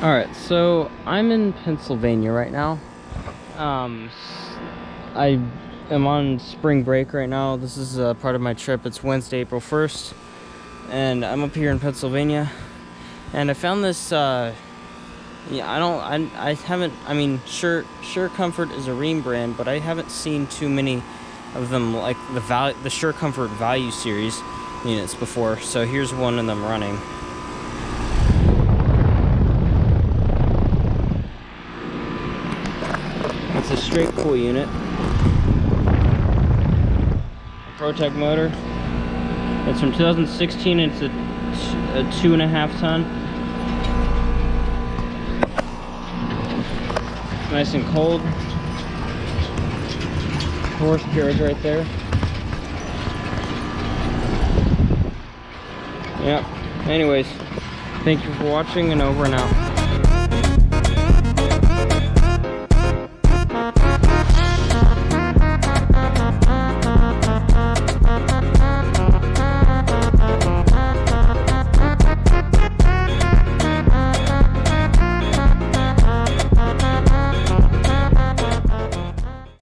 All right, so I'm in Pennsylvania right now. I am on spring break right now. This is part of my trip. It's Wednesday, April 1st, and I'm up here in Pennsylvania. And I found this. I haven't. I mean, Sure Comfort is a Rheem brand, but I haven't seen too many of them, like the Sure Comfort Value Series units before. So here's one of them running. It's a straight cool unit. ProTech motor. It's from 2016 and it's a 2.5 ton. Nice and cold. Horsepower is right there. Yep. Anyways, thank you for watching, and over and out.